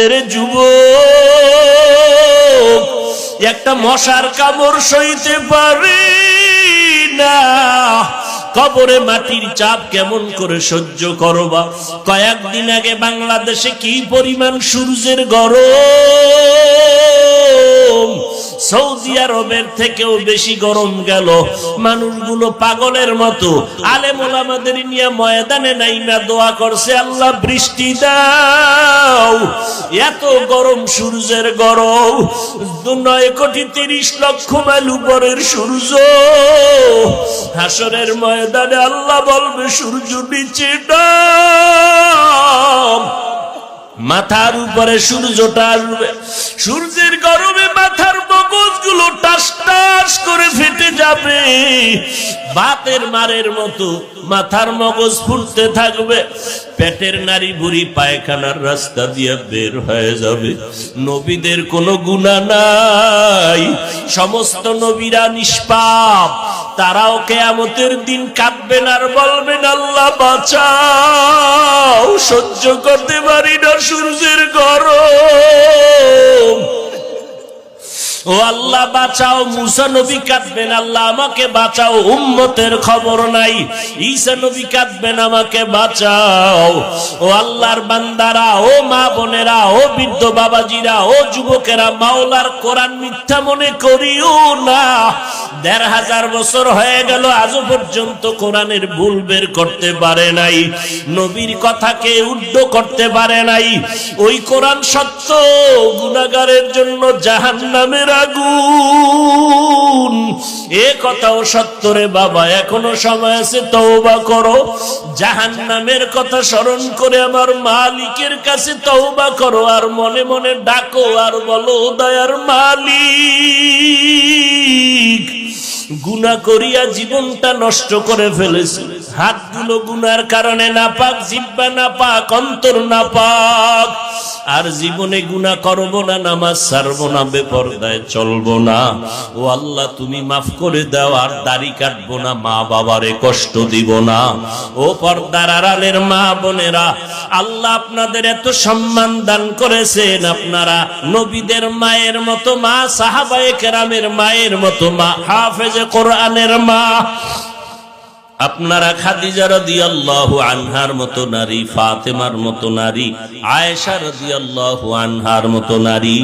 এরে যুবক, একটা মশার কামড় সইতে পারি না, কবরে মাটির চাপ কেমন করে সহ্য করবা? কয়েকদিন আগে বাংলাদেশে কি পরিমাণ সূর্যের গরম, সৌদি আরবের থেকেও বেশি গরম গেল। মানুষগুলো পাগলের মতো আলেম ওলামাদের নিয়ে ময়দানে নাইমা দোয়া করছে, আল্লাহ বৃষ্টি দাও। এত গরম, সূর্যের গরম, 9,30,00,000 মাইল উপরের সূর্য। হাসরের ময়দানে আল্লাহ বলবে, সূর্য নিচে নাম। মাথার উপরে সূর্যটা আসবে, সূর্যের গরমে মাথার মগজগুলো টাস টাস করে ফেটে যাবে, বাতের মারের মতো মাথার মগজ ফুটতে থাকবে, পেটের নারী বুড়ি পায়খানার রাস্তা দিয়ে বের হয়ে যাবে। নবীদের কোনো গুনাহ নাই, সমস্ত নবীরা নিষ্পাপ, তারাও কিয়ামতের দিন কাঁদবেন আর বলবেন, আল্লাহ বাঁচাও, সহ্য করতে পারি না সূর্যের গরম। ও আল্লাহ বাঁচাও। মুসা নবী কাঁদবেন, আল্লাহ আমাকে বাঁচাও, উম্মতের খবর নাই। ঈসা নবী কাঁদবেন, আমাকে বাঁচাও। ও আল্লাহর বান্দারা, ও মা বোনেরা, ও বৃদ্ধ বাবাজিরা, ও যুবকেরা, মাওলার কোরআন মিথ্যা মনে করিও না। ১,৫০০ বছর হয়ে গেল, আজও পর্যন্ত কোরআনের ভুল বের করতে পারে নাই, নবীর কথাকে উদ্ধ করতে পারে নাই। ওই কোরআন সত্য, গুনাহগারের জন্য জাহান্নামের আগুন, এ কথাও সত্য রে বাবা। এখনো সময় আছে, তওবা করো। জাহান্নামের কথা স্মরণ করে আমার মালিকের কাছে তওবা করো, আর মনে মনে ডাকো আর বলো, দয়ার মালিক, গুনাহ করিয়া জীবনটা নষ্ট করে ফেলেছি। হাতগুলো গুনার কারণে নাপাক, জিহ্বা নাপাক, অন্তর নাপাক। আর জীবনে গুনাহ করব না, নামাজ ছাড়বো না, বেপরদায় চলবো না। ও আল্লাহ, তুমি মাফ করে দাও। আর দাড়ি কাটবো না, মা বাবারে কষ্ট দিব না। ও পর্দার আড়ালের মা বোনেরা, আল্লাহ আপনাদের এত সম্মান দান করেছেন। আপনারা নবীদের মায়ের মতো মা, সাহাবায়ে কেরামের মায়ের মতো মা, হাফেজে কোরআনের মা। আপনারা খাদিজা রাদিয়াল্লাহু আনহার মতো নারী, ফাতেমার মতো নারী, আয়েশা রাদিয়াল্লাহু আনহার মতো নারী।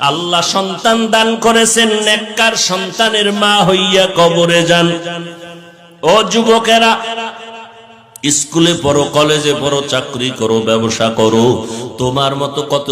আল্লাহ সন্তান দান করেছেন, নেককার সন্তানের মা হইয়া কবরে যান। ও যুবকেরা, স্কুলে পড়ো, কলেজে পড়ো, চাকরি করো, ব্যবসা করো, তোমার মতো কত